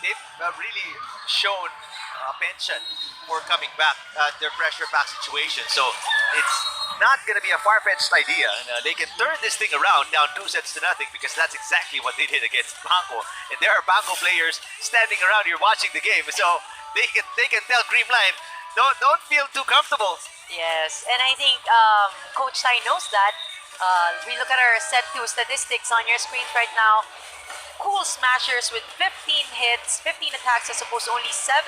they've really shown penchant for coming back at their pressure pack situation. So it's not going to be a far-fetched idea. They can turn this thing around down 2-0 because that's exactly what they did against Bangko. And there are Bangko players standing around here watching the game, so they can tell Creamline, don't feel too comfortable. Yes, and I think Coach Tai knows that. We look at our set 2 statistics on your screens right now. Cool smashers with 15 hits, 15 attacks as opposed to only 7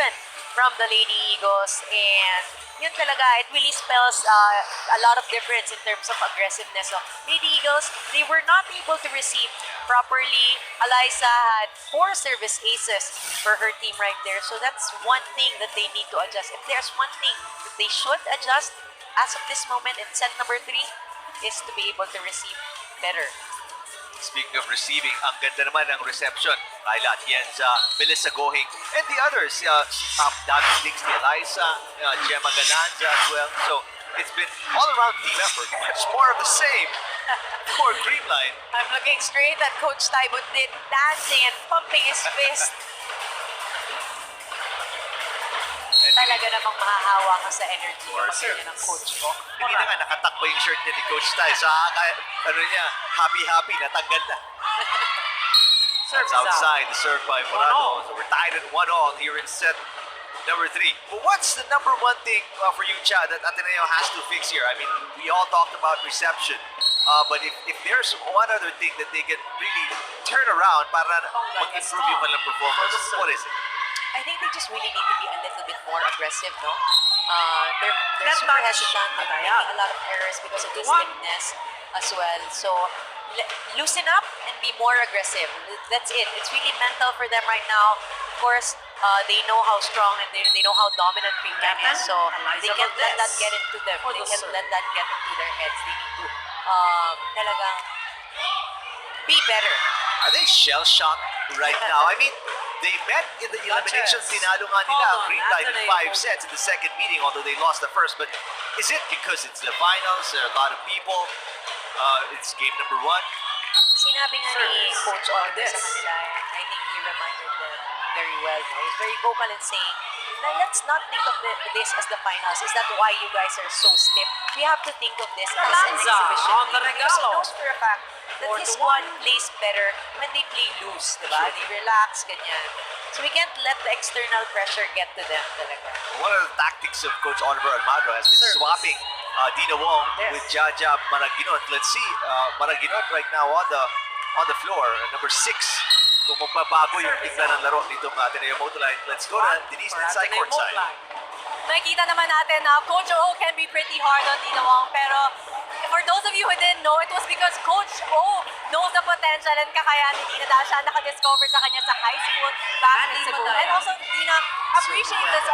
from the Lady Eagles. And yun talaga, it really spells a lot of difference in terms of aggressiveness. So, Lady Eagles, they were not able to receive properly. Eliza had 4 service aces for her team right there. So that's one thing that they need to adjust. If there's one thing that they should adjust as of this moment in set number 3, is to be able to receive better. Speaking of receiving, ang ganda naman ng reception. Kyla Atienza, Melissa Gohing, and the others. David Dix, Eliza, Gemma Gananza as well. So it's been all-around team effort. Much more of the same for Creamline. I'm looking straight at Coach Tai Budit, dancing and pumping his fist. Talaga namang mahahawa ka sa energy ng coach mo. Hindi na nga, nakatakbo yung shirt niya ni Coach Tai. So, happy-happy, natanggal na. That's outside, the serve by Morado. So we're tied at 1-1 here in set number 3. But what's the number one thing for you, Chad, that Ateneo has to fix here? I mean, we all talked about reception. But if there's one other thing that they can really turn around para mag-improve yung kanilang performance, what is it? I think they just really need to be a little bit more aggressive, no? They're super hesitant. They're making a lot of errors because of this stiffness as well. So, loosen up and be more aggressive. That's it. It's really mental for them right now. Of course, they know how strong and they know how dominant Creamline is. So, they can't let that get into them. They can't let that get into their heads. They need to talagang be better. Are they shell-shocked right now? I mean, they met in the elimination. Tinalo nga nila ang Creamline in 5 sets in the second meeting, although they lost the first. But is it because it's the finals? There are a lot of people. It's game number 1. Sinabi nga ni Coach Oliver sa kanila, I think he reminded them very well. He was very vocal in saying, now let's not think of this as the finals. Is that why you guys are so stiff? We have to think of this as an exhibition. Because he knows for a fact that his squad plays better when they play loose, diba? They relax, ganyan. So we can't let the external pressure get to them talaga. One of the tactics of Coach Oliver Almagro has been swapping Dina Wong with Jaja Maraginot. Let's see, Maraginot right now on the floor, number 6. Kung magbabago yung tignan ng laro nitong Ateneo Motolite. Let's go to Denise inside courtside. Nakikita naman natin na Coach O can be pretty hard on Dina Wong, pero for those of you who didn't know, it was because Coach O knows the potential and kakayahan ni Dina dahil siya nakadiscover sa kanya sa high school back in Cebu. And also, Dina appreciates this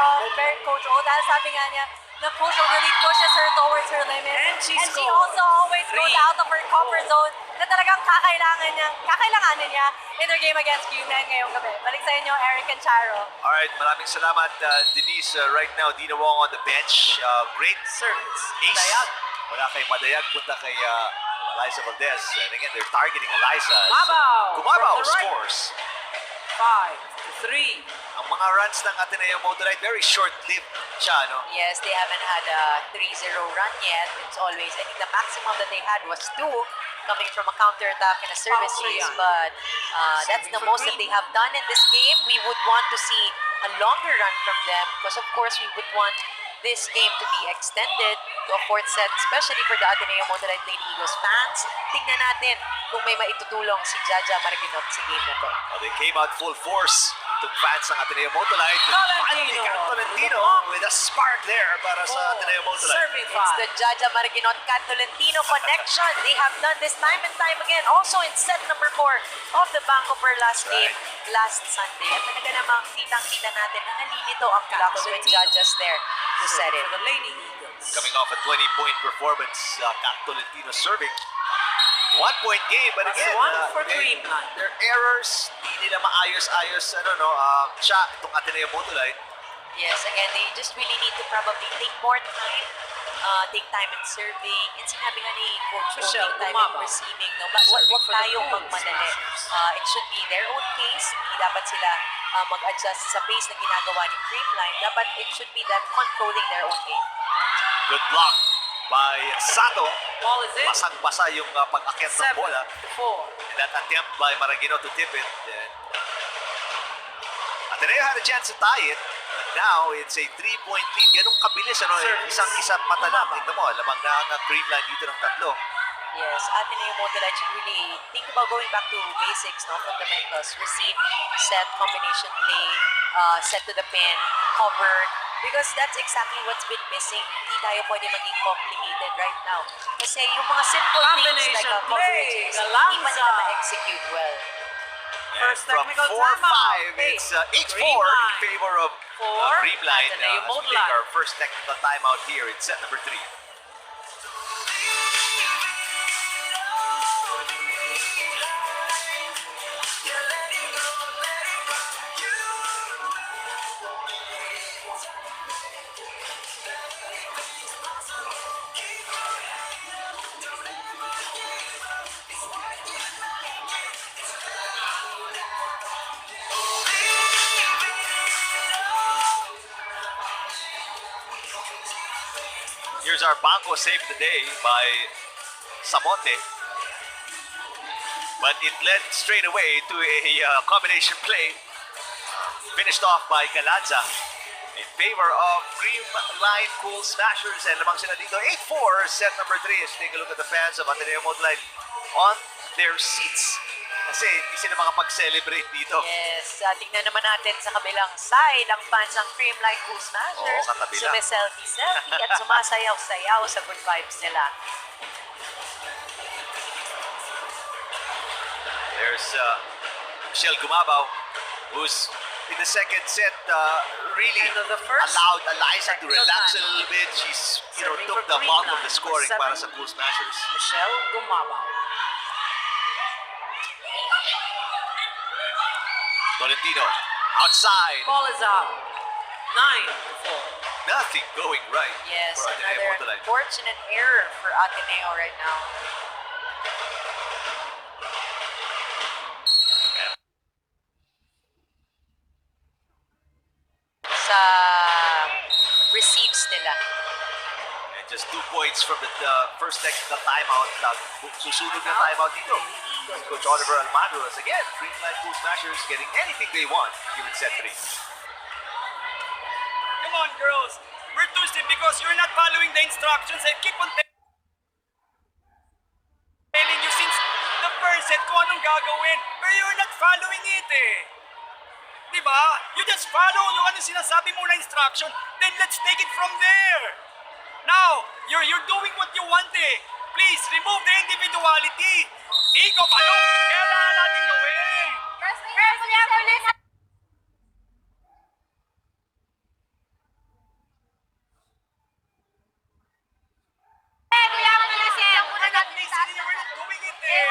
Coach O dahil sabi nga niya, the coach really pushes her towards her limit. And she also always goes out of her comfort zone na talagang kakailanganin niya in her game against Creamline ngayong gabi. Balik sa inyo, Eric and Charo. Alright, maraming salamat, Denise. Right now, Dina Wong on the bench. Great service. Ace. Wala kay Madayag, punta kay Eliza Valdez. And again, they're targeting Eliza. Kumabaw scores. 5-3. Ang mga runs ng Ateneo Motolite, very short-lived siya, no? Yes, they haven't had a 3-0 run yet. It's always, I think the maximum that they had was 2 coming from a counter-attack and a service race. But that's the most that they have done in this game. We would want to see a longer run from them because, of course, we would want this game to be extended to a 4th set, especially for the Ateneo Motolite Lady Eagles fans. Tingnan natin kung may maitutulong si Jaja Maraginot sa game na to. They came out full force. Itong fans ng Ateneo Motolite. Finally, Tolentino with a spark there para sa Ateneo Motolite. It's the Jaja Maraginot Tolentino connection. They have done this time and time again. Also in set number 4 of the Bangko Perlas game last Sunday. At talaga namang kitang-kita natin na nalilito ang clocks when Jaja's there to set it. Coming off a 20-point performance, Kat Tolentino serving. 1-point game, but again, their errors, di nila maayos-ayos, siya, itong Ateneo Motolite. Yes, again, they just really need to probably take more time, take time in serving, and sinabi nga ni Coach, take time in receiving, no? But wag tayong magmadali. It should be their own pace, hindi dapat sila mag-adjust sa pace na ginagawa ni Creamline. Dapat it should be them controlling their own game. Good block by Sato. Ball is in. Basang-basa yung pag-akyat ng 7-4. bola. And that attempt by Maragino to tip it. And Ateneo had a chance to tie it. But now, it's a 3-point lead. Ganun kabilis, ano? Isang-isa mata lang. Tingnan mo, lamang na ang Creamline dito ng tatlo. Yes, Ateneo Motolite should really think about going back to basics, no? Fundamentals. Receive, set, combination play, set to the pin, covered. Because that's exactly what's been missing. Hindi tayo pwede maging complicated right now. Kasi yung mga simple things like Combination play, coverages, Galanza. hindi pa nila ma-execute well. First From technical 4-5, timeout. it's 8-4 in Creamline. favor of Four, Creamline. Ateneo As we take Motolite. our first technical timeout here in set number 3. Here's our Banco save of the day by Samonte. But it led straight away to a combination play. Finished off by Galanza in favor of Creamline Cool Smashers. And lamang sila dito 8-4, set number 3. As you take a look at the fans of Ateneo Motolite on their seats. Kasi hindi sila makapag-celebrate dito. Yes, tingnan naman natin sa kabilang side ang fans ng Creamline Cool Smashers. Oo, katabi lang. Sumiselfie-selfie at sumasayaw-sayaw sa good vibes nila. There's Michelle Gumabaw, who's in the second set really And the first allowed Eliza to technical relax a time. little bit. She's Serving took for the bulk of Creamline, the scoring number para sa 7, Cool Smashers. Michelle Gumabaw. Tolentino outside. Ball is out. 9-4. Nothing going right Yes, for Ateneo another Motolite. unfortunate error for Ateneo right now. Sa receives nila. And just 2 points from the first technical timeout. Susunod na timeout dito. Coach Oliver Almagro is again, Creamline Cool Smashers getting anything they want here in set 3. Come on, girls. We're thirsty because you're not following the instructions. I keep on telling you since the first set kung anong gagawin, pero you're not following it eh. Diba? You just follow yung ano sinasabi mo na instruction, then let's take it from there. Now, you're doing what you want eh. Please, remove the individuality. Think of ano kailangan natin gawin. We're not listening, we're not doing it eh.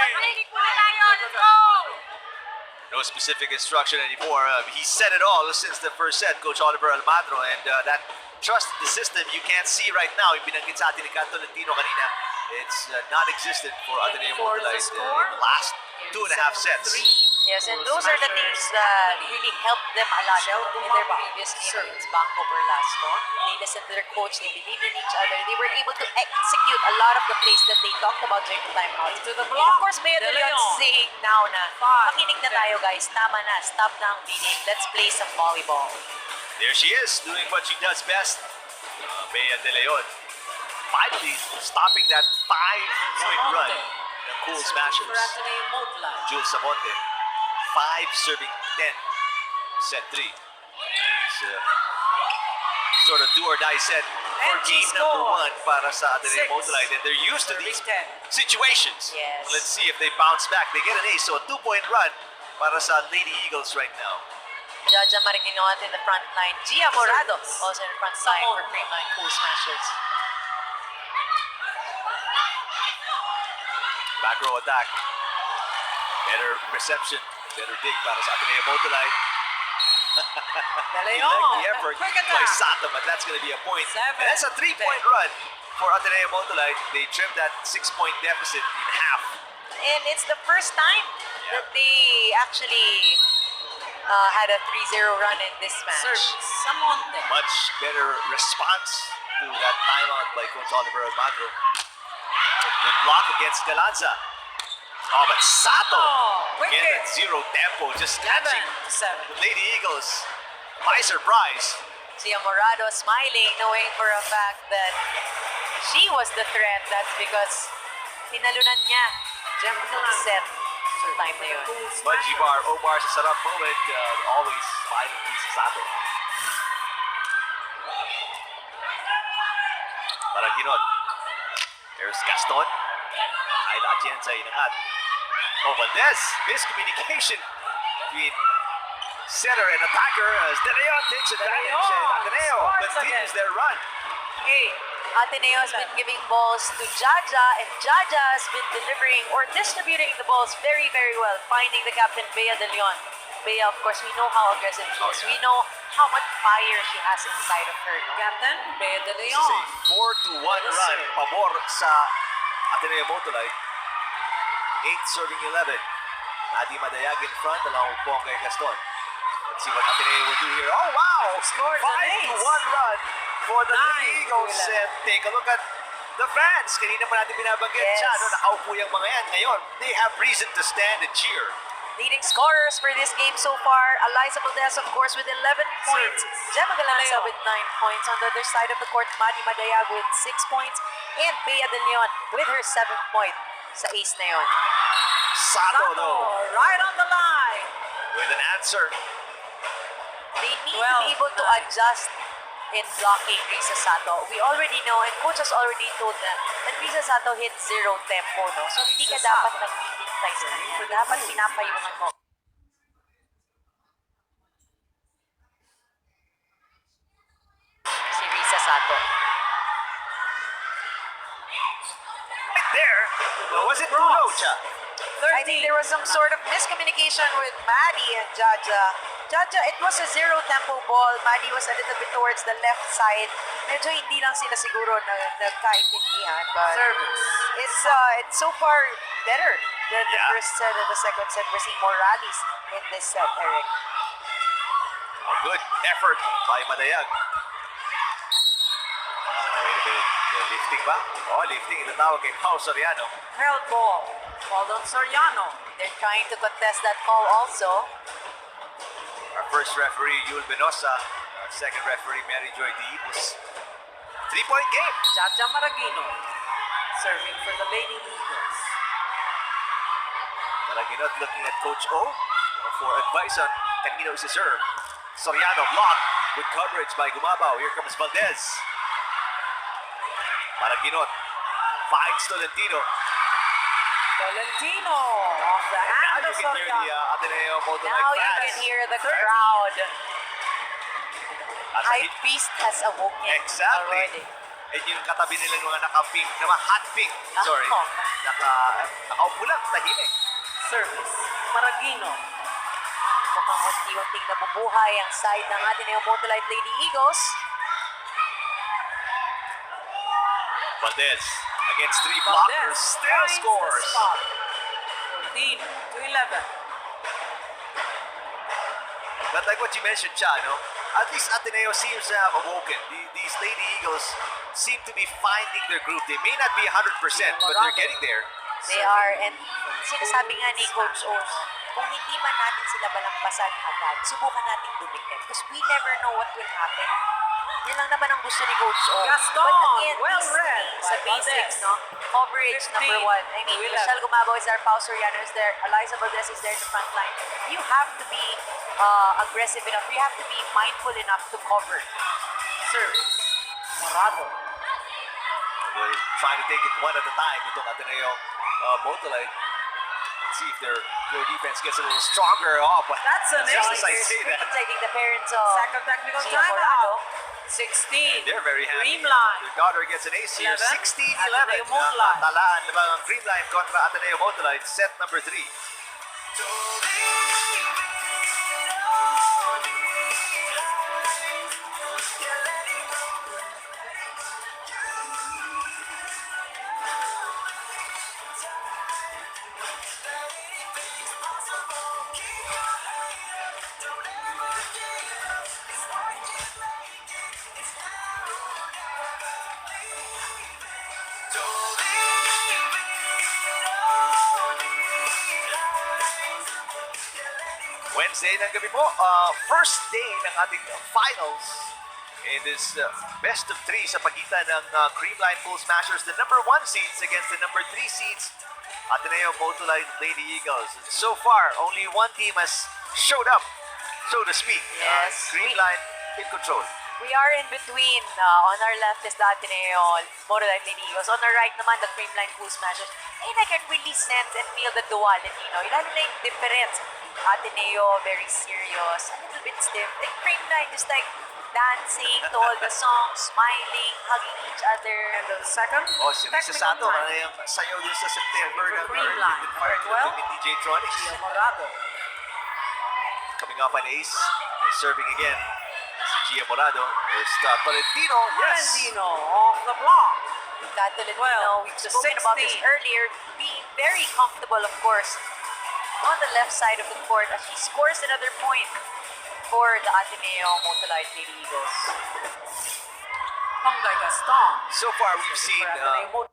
No specific instruction anymore. He said it all since the first set, Coach Oliver Almagro, and that trust in the system you can't see right now. Yung binanggit sa atin ni Canto Lentino kanina, it's non-existent for Ateneo For the Motolite score, in the last 2.5 sets. Yes, and those are the things that really helped them a lot in their previous game against Banco Berlas, no? They listened to their coach, they believed in each other, they were able to execute a lot of the plays that they talked about during the timeout. Into the And block, of course, Mayor De De Leon Leon. saying now na, 5, makinig na tayo guys, tama na, stop na ang beating, let's play some volleyball. There she is, doing what she does best. Bea De Leon finally stopping that 5-point run ng Cool For Smashers. Ateneo Motolite. Jules Samonte, 5 serving 10, set 3. It's sort of do or die set for And she game number scores. 1 para sa Ateneo 6. Motolite, and they're used to these Serving 10. situations. Yes. Let's see if they bounce back. They get an ace, so a 2-point run para sa Lady Eagles right now. Jaja Mariginoat in the front line, Gia Morado also in the front line for Creamline Cool Smashers. Back row attack. Better reception, better dig para sa Ateneo Motolite. De He Leon. liked the effort Quick by attack. Sato, but that's going to be a point. 7, And that's a 3-point 10. run for Ateneo Motolite. They trimmed that 6-point deficit in half. And it's the first time that they actually had a 3-0 run in this match. Service. Samonte. Much better response to that timeout by Coach Oliver Almagro. Good block against Galanza. Oh, but Sato, again Wicked. at zero tempo, just catching 11-7. the Lady Eagles by surprise. Si Amorado smiling, knowing for a fact that she was the threat. That's because tinalunan niya yung set sa time na yun. But Jivar Omar sa sarap moment, always fighting si Sato. Paraginot. There's Gaston. Ay Atienza inangat. Oh, Valdez. Miscommunication between center and attacker as De Leon takes advantage and Ateneo continues their run. Hey, Ateneo has been giving balls to Jaja, and Jaja has been delivering or distributing the balls very, very well, finding the captain, Bea De Leon. Bea, of course, we know how aggressive she is. We know how much fire she has inside of her. No? Captain Bea De This is Leon. a 4-1 run pabor sa Ateneo Motolite. 8 serving 11. Adi Madayag in front along with Pongay Gaston. Let's see what Ateneo will do here. Oh, wow! Scores an 5-1 ace. run for the 9-11. Eagles. And take a look at the fans. Kanina pa natin binabanggit Yes. siya. No, nakaupo yung mga yan. Ngayon, they have reason to stand and cheer. Leading scorers for this game so far, Eliza Valdez, of course, with 11 points. Gemma Galanza with 9 points. On the other side of the court, Madi Madayag with 6 points. And Bea De Leon with her 7th point sa ace na yun. Sato, though, right on the line. with an answer. They need to be able to 12-9. adjust in blocking Risa Sato. We already know, and coach has already told them, that Risa Sato hit zero tempo, no? So hindi ka Risa dapat Sato. nag-hintay sa kanya. So dapat pinapayungan mo. Si Risa Sato. Right there. Was it too low, Cha? I think there was some sort of miscommunication with Maddie and Jaja. Jaja, it was a zero tempo ball. Maddie was a little bit towards the left side. Medyo hindi lang sila siguro nagkaintindihan. But Service. it's so far better than the Yeah. first set and the second set. We're seeing more rallies in this set, Eric. A good effort by Madayag. Wait a minute. Lifting ba? Oh, lifting. Itatawag kay Pao Soriano. Held ball. Called on Soriano. They're trying to contest that call also. Our first referee, Yul Benosa. Our second referee, Mary Joy D. It was 3-point game. Jaja Maragino. Serving for the Lady Eagles. Maraginot looking at Coach O for advice on kanino is serve. Soriano blocked with coverage by Gumabaw. Here comes Valdez. Maraginot finds Tolentino. Tolentino off the Now hand you of can hear the Soriano. Ateneo Motolite Now you fans. can hear the 13. crowd. As a Hype hit- beast has awoken Exactly. already. And yung katabi nila ng mga naka-pink, naman hot pink. Sorry. Oh. Nakaupo lang, tahimik. Service. Maragino. Mukhang unti-unting nabubuhay ang side ng Ateneo Motolite Lady Eagles. Valdez against three Valdez blockers, still finds the scores. spot. 14-11. But like what you mentioned, Cha, no? At least Ateneo seems to have awoken. These Lady Eagles seem to be finding their groove. They may not be 100%, but they're getting there. They are, and sinasabi nga ni Coach O, kung hindi man natin sila malampasan agad, subukan natin dumikit. Because we never know what will happen. Yun lang naman ang gusto ni Coach O. Gaston, But again, well these read things, sa by basics, Valdez. no? Coverage, 15 number 1. I mean, to 11. Michelle Gumabaw is there, Pao Soriano is there, Eliza Valdez is there in the front line. You have to be aggressive enough. You have to be mindful enough to cover. Service. Morado. They're trying to take it one at a time. Itong Ateneo Motolite. See if their defense gets a little stronger. Oh, but That's an just ace. as I say that, Taking the parents of Second technical Gia Morado. timeout. 16. they're very happy. Creamline. Their daughter gets an ace here. 11. 16-11. Ateneo Motolite. Talaan naman ang Creamline kontra Ateneo Motolite. Set number 3. Wednesday ng gabi po. First day ng ating finals in this best of three sa pagitan ng Creamline Pool Smashers, the number 1 seeds against the number 3 seeds, Ateneo Motolite Lady Eagles. And so far, only one team has showed up, so to speak. Yes. Creamline in control. We are in between. On our left is the Ateneo Motolite Lady Eagles. On our right naman, the Creamline Pool Smashers. And I can really sense and feel the duality. Lalo na yung difference. Ateneo, very serious, a little bit stiff. And Creamline is like dancing to all the songs, smiling, hugging each other. And the second, Oh, si Risa technical Sato, time. yung sayaw dun sa September For ng Creamline. Fire Well, ni DJ Tronics. Gia Morado. Coming off an ace, serving again. Si Gia Morado. There's Tolentino. Yes. Valentino off the block. That Tolentino, Well, we've the spoken about this 16. earlier, being very comfortable, of course, on the left side of the court as she scores another point for the Ateneo Motolite Lady Eagles. Ponggay Gaston. So far, we've seen For Ateneo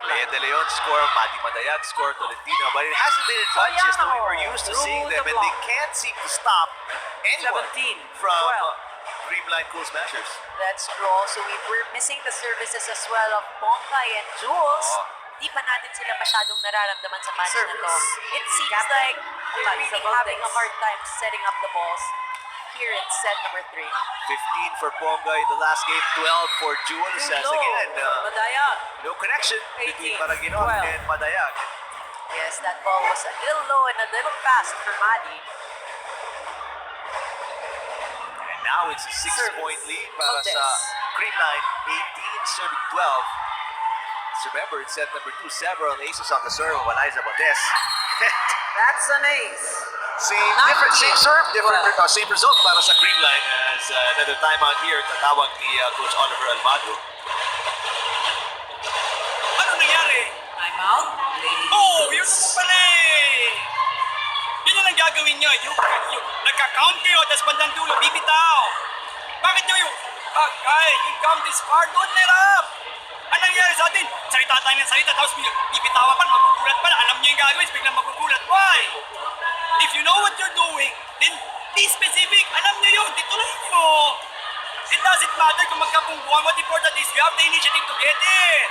Lea De Leon score, Mati Madayag score, Tolentino, but it hasn't been in bunches that we were used to seeing them, and they can't seem to stop anyone 17, from 12. Creamline Cool Smashers. That's true. Also, we're missing the services as well of Bongkai and Jules. Oh. Di pa natin sila masyadong nararamdaman sa match na to. Service. It seems Captain like they're really Eliza having a Valdez. hard time setting up the balls here in set number 3. 15 for Ponga in the last game, 12 for Jules. As Low. again, Madayag. no connection between 18, Paraginon 12. and Madayag. Yes, that ball was a little low and a little fast for Madi. And now it's a 6-point lead para Valdez. sa Creamline, 18 serving 12. Let's remember, in set number 2, several aces on the serve of Eliza Valdez. That's an ace. Same serve, different Well. same result para sa Creamline as another timeout here, tatawag ni Coach Oliver Almagro. Ano nangyari? Time out. Lady Oh, Eagles. yun po pala eh. Yun yung gagawin nyo. Yung nagka-count kayo, tapos bandang dulo, bibitaw. Bakit nyo yung, yung count is hard, don't let up. Ano nangyari sa atin? Salita tayo ng salita, tapos bibitawan pa, magugulat pa. Alam nyo yung gagawin, biglang magugulat. Why? If you know what you're doing, then be specific. Alam nyo yun, tituloy nyo. It doesn't matter kung magkabungguan. What important is you have the initiative to get it.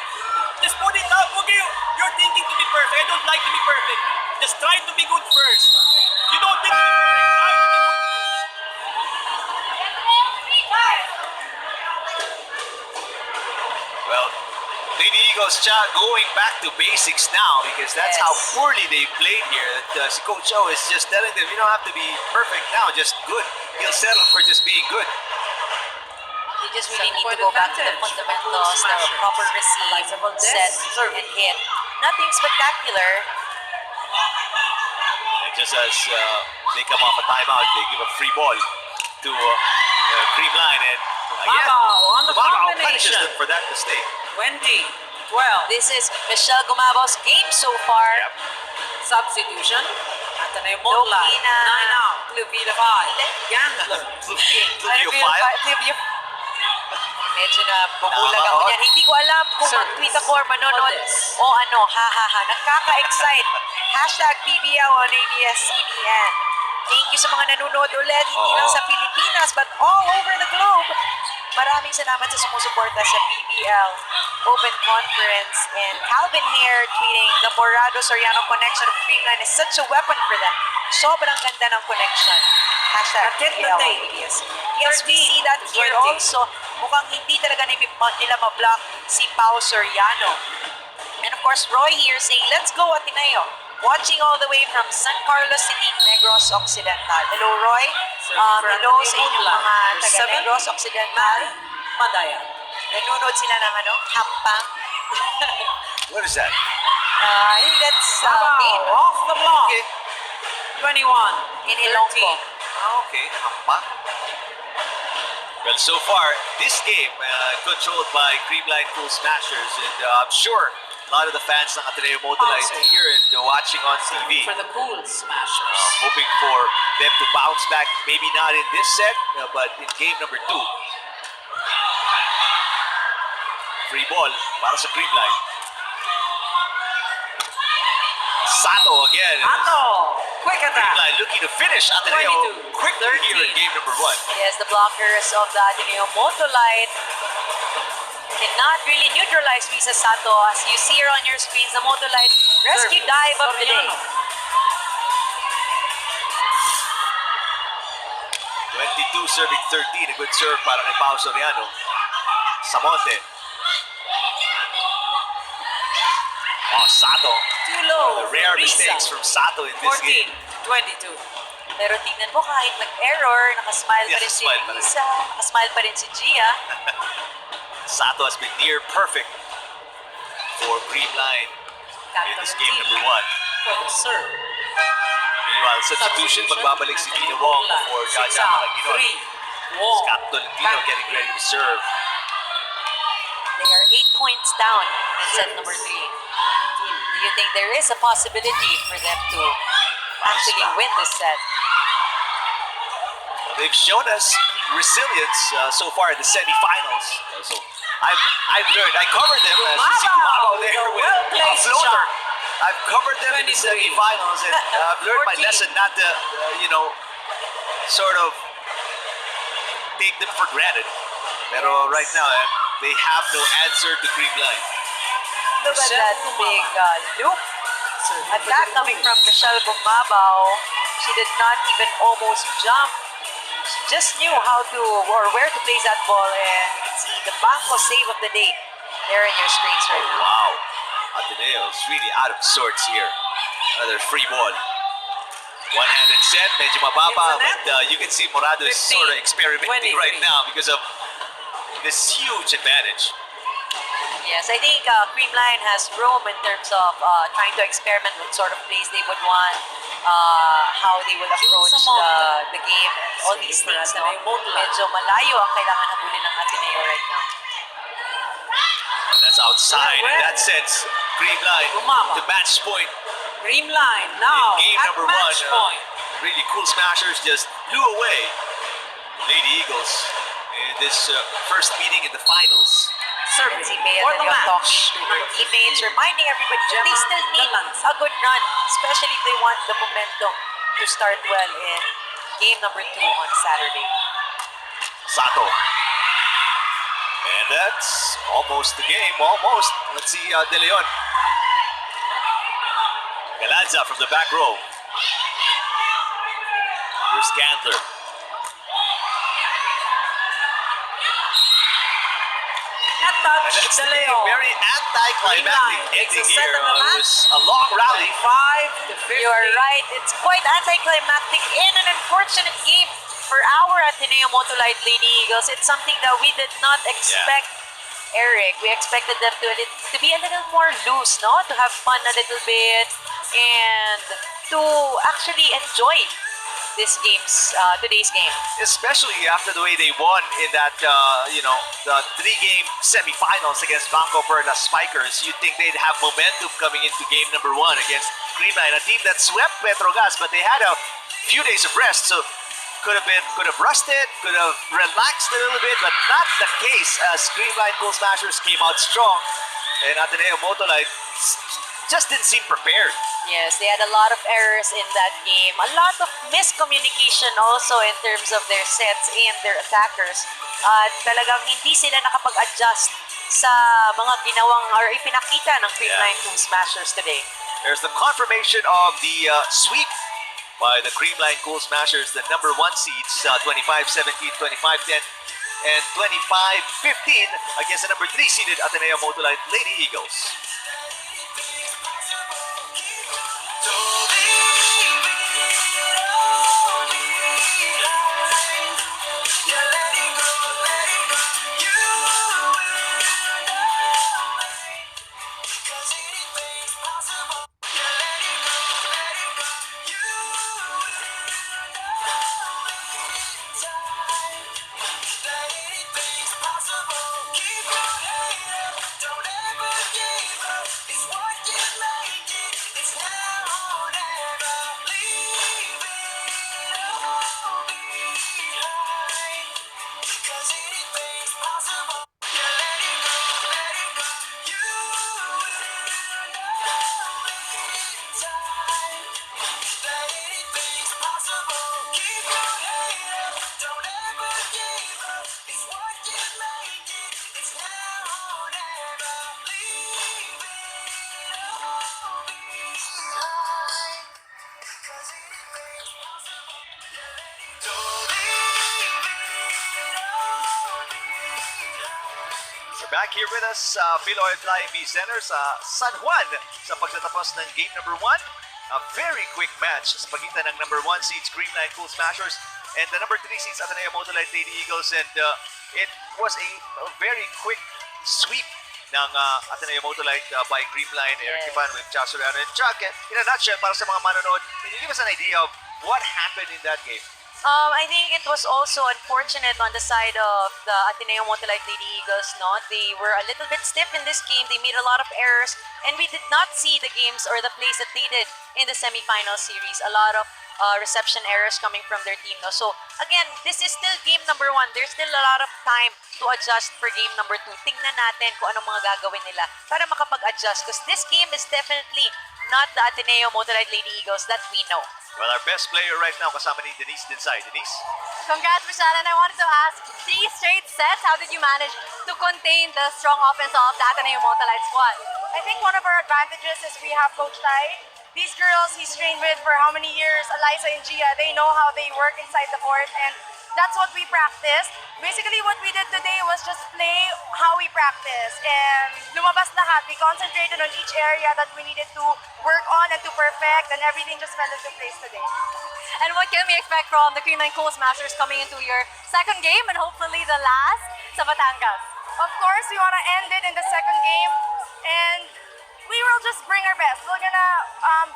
Just put it up. Okay, you're thinking to be perfect. I don't like to be perfect. Just try to be good first. You don't think to be perfect. Try to be good first. Well, Lady Eagles going back to basics now because that's how Yes. poorly they played here. Si Coach O is just telling them, you don't have to be perfect now, just good. He'll settle for just being good. You just really need to 7-point go back to the advantage. fundamentals, the Smashers. proper receive, Eliza Valdez, set, serving. and hit. Nothing spectacular. And just as they come off a timeout, they give a free ball to Creamline, and again, Gumabao on the Gumabao punishes combination. them for that mistake. 20, 12. This is Michelle Gumabao's game so far. Yep. Substitution. Ateneo Motolite. Lokina. 9 out. Cluvita 5. Gandler. Fluvio. Medyo na bubulag ako niyan. Hindi ko alam kung Service. mag-tweet ako or manonood Valdez. o ano, ha. Nakaka-excite. Hashtag PBL on ABS-CBN. Thank you sa mga nanonood ulit, hindi lang sa Pilipinas, but all over the globe. Maraming salamat sa sumusuporta sa PBL Open Conference. And Calvin here tweeting, the Morado-Soriano connection of Creamline is such a weapon for them. Sobrang ganda ng connection. Hashtag Get the PBL on date. ABS. Yes, we see that here 20. also. Mukhang hindi talaga nila ma-block si Pao Soriano. And of course, Roy here saying, let's go Ateneo. Watching all the way from San Carlos City, Negros Occidental. Hello, Roy. Hello sa inyong mga taga Negros Occidental. Madayag. Nanonood sila ng hampang. What is that? That's Gumabao game off the block. Okay. 21. in Ilonggo. 13. Okay, hampa. Well, so far, this game controlled by Creamline Cool Smashers, and I'm sure a lot of the fans ng Ateneo Motolite Awesome. here and watching on TV. For the Cool Smashers. Hoping for them to bounce back, maybe not in this set, but in game number 2. Free ball para sa Creamline. Sato again. Ato! Quick attack! Creamline looking to finish Ateneo 22, quickly here in 13. game number 1. Yes, the blockers of the Ateneo Motolite cannot really neutralize Misa Sato. As you see here on your screens, the Motolite rescue Service. dive of the day. Soriano. 22 serving 13. A good serve para kay Pao Soriano. Samonte. Oh, Sato. Too low. The rare Risa. mistakes from Sato in this 14, game. 22. Pero tingnan mo, kahit nag-error, nakasmile pa rin si Smile pa rin. Lisa, nakasmile pa rin si Gia. Sato has been near perfect for Creamline in this game number 1. For the serve. Meanwhile, substitution, magbabalik si Dina Wong for Jaja Makaginon. 3. Wong. Scott Tolentino getting ready to serve. They are 8 points down in set number 3. Do you think there is a possibility for them to actually win this set? They've shown us resilience so far in the semifinals. So I've learned. I covered them as you see Gumabo with there a with a well-placed floater. shot. I've covered them in the 23. semifinals, and I've learned my 14. lesson not to, sort of take them for granted. Pero right now, they have no answer to Creamline. Look at that big loop attack coming from Michelle Bumabao. She did not even almost jump. She just knew how to or where to place that ball, and you can see the Bangko save of the day there in your screens right now. Wow. Ateneo is really out of sorts here. Another free ball. One-handed set, medyo mababa, It's a net. but you can see Morado is 15, sort of experimenting 23. right now because of this huge advantage. Yes, I think Creamline has room in terms of trying to experiment what sort of plays they would want, how they will approach the game, and all these things. No? Medyo malayo ang kailangan habulin ng Ateneo right now. And that's outside. In that sense, Creamline to match point Creamline now in game at number 1. match point. Really cool smashers just blew away Lady Eagles in this first meeting in the finals. Serving Si Bea for the Leon talking match. to her teammates, reminding everybody that they still need a good run, especially if they want the momentum to start well in game number 2 on Saturday. Sato. And that's almost the game, almost. Let's see De Leon. Galanza from the back row. Here's Gandler. Not And touch. that's De the Leon. very anticlimactic Creamline takes ending a set here. of the It match. was a long rally. 5 to 15. You are right. It's quite anticlimactic and an unfortunate game for our Ateneo Motolite Lady Eagles. It's something that we did not expect, Eric. We expected them to be a little more loose, no? To have fun a little bit and to actually enjoy today's game. Especially after the way they won in that, the 3-game semifinals against Bangko Perla Spikers. You'd think they'd have momentum coming into game number 1 against Creamline, a team that swept Petrogas, but they had a few days of rest, so could have rusted, could have relaxed a little bit, but not the case as Creamline Cool Smashers came out strong, and Ateneo Motolite just didn't seem prepared. Yes, they had a lot of errors in that game. A lot of miscommunication also in terms of their sets and their attackers. Talagang hindi sila nakapag-adjust sa mga ginawang or ipinakita ng Creamline Cool Smashers today. There's the confirmation of the sweep by the Creamline Cool Smashers, the number 1 seeds, 25-17, 25-10, and 25-15 against the number 3 seeded Ateneo Motolite Lady Eagles. Back here with us, Philoy Flying V Center sa San Juan sa pagtatapos ng game number 1. A very quick match sa pagitan ng number 1 seeds Creamline Cool Smashers and the number 3 seeds Ateneo Motolite Lady Eagles, and it was a very quick sweep ng Ateneo Motolite by Creamline. Eric Ivan with Chuck Soriano. And Chuck, in a nutshell, para sa mga manonood, can you give us an idea of what happened in that game? I think it was also unfortunate on the side of the Ateneo Motolite Lady Eagles. No, they were a little bit stiff in this game. They made a lot of errors, and we did not see the games or the plays that they did in the semifinal series. A lot of reception errors coming from their team. No, so again, this is still game number 1. There's still a lot of time to adjust for game number 2. Tingnan natin kung anong mga gagawin nila para makapag-adjust, because this game is definitely not the Ateneo Motolite Lady Eagles that we know. Well, our best player right now kasama ni Denise Dinsay. Denise? Congrats, Michelle. And I wanted to ask, 3 straight sets, how did you manage to contain the strong offense of the Ateneo Motolite squad? I think one of our advantages is we have Coach Tai. These girls he's trained with for how many years, Eliza and Gia, they know how they work inside the court, and that's what we practiced. Basically, what we did today was just play how we practice, and lumabas lahat. We concentrated on each area that we needed to work on and to perfect, and everything just fell into place today. And what can we expect from the Creamline Cool Smashers coming into your second game and hopefully the last sa Batangas? Of course, we want to end it in the second game, and we will just bring our best. We're gonna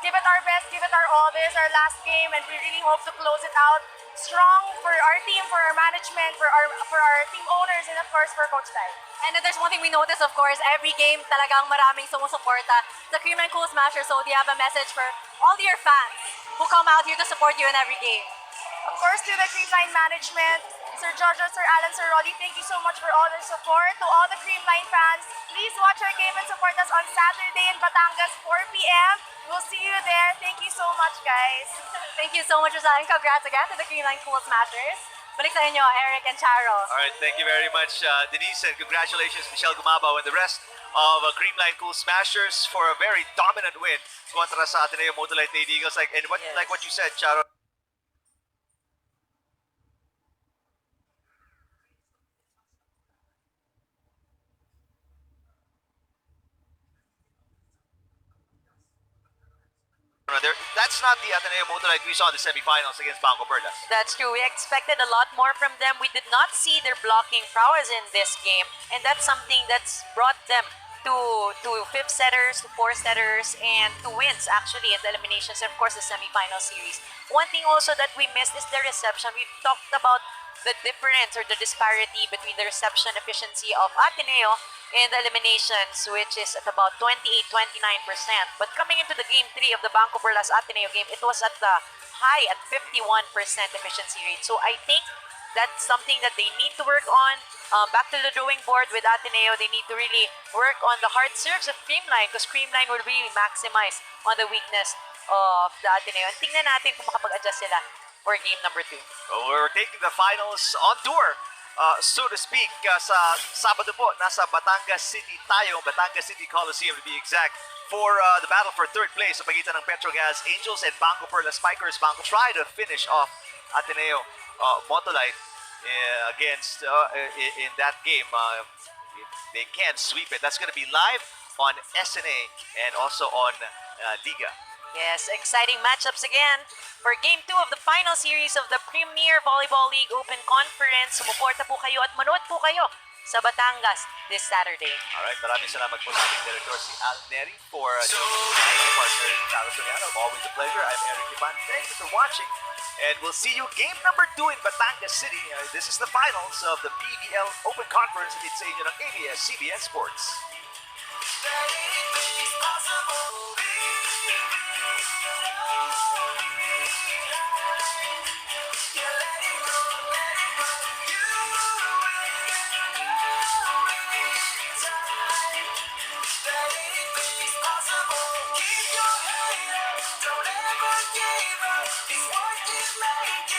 give it our best, give it our all. This is our last game, and we really hope to close it out strong for our team, for our management, for our team owners, and of course for Coach Tai. And then there's one thing we noticed, of course, every game talagang maraming sumusuporta sa Creamline Cool Smashers. So do you have a message for all your fans who come out here to support you in every game? Of course, to the Creamline management, Sir Jojo, Sir Alan, Sir Rolly, thank you so much for all their support. To all the Creamline fans, please watch our game and support us on Saturday in Batangas, 4 p.m. We'll see you there. Thank you so much, guys. Thank you so much, Rosanne. Congrats again to the Creamline Cool Smashers. Balik sa inyo, Eric and Charo. All right, thank you very much, Denise, and congratulations, Michelle Gumabaw and the rest of Creamline Cool Smashers for a very dominant win kontra sa Ateneo Motolite Lady Eagles. Like what you said, Charo. That's not the Ateneo Motolite we saw in the semifinals against Bangko Perlas. That's true. We expected a lot more from them. We did not see their blocking prowess in this game, and that's something that's brought them to 5th setters, to 4th setters, and to wins actually in the eliminations and of course the semifinal series. One thing also that we missed is the reception. We've talked about the difference or the disparity between the reception efficiency of Ateneo in the eliminations, which is at about 28-29%. But coming into the game 3 of the Bangko Perlas Ateneo game, it was at the high at 51% efficiency rate. So I think that's something that they need to work on. Back to the drawing board with Ateneo, they need to really work on the hard serves of Creamline, because Creamline will really maximize on the weakness of the Ateneo. And tingnan natin kung makapag-adjust sila for game number 2. So we're taking the finals on tour. So to speak, sa Sabado po, nasa Batangas City tayo, Batangas City Coliseum to be exact, for the battle for 3rd place sa pagitan ng Petrogas Angels and Bangko Perlas Spikers. Bangko try to finish off Ateneo Motolite against in that game. If they can't sweep it, that's going to be live on SNA and also on Liga. Yes, exciting matchups again for Game 2 of the final series of the Premier Volleyball League Open Conference. Sumuporta po kayo at manood po kayo sa Batangas this Saturday. Alright, maraming salamat po sa ating director si Al Neri for joining partner Charo Soriano. Always a pleasure. I'm Eric Ivan. Thank you for watching. And we'll see you game number 2 in Batangas City. This is the finals of the PVL Open Conference. It's sa inyo ng ABS-CBN Sports. Don't ever give up. It's what you make it.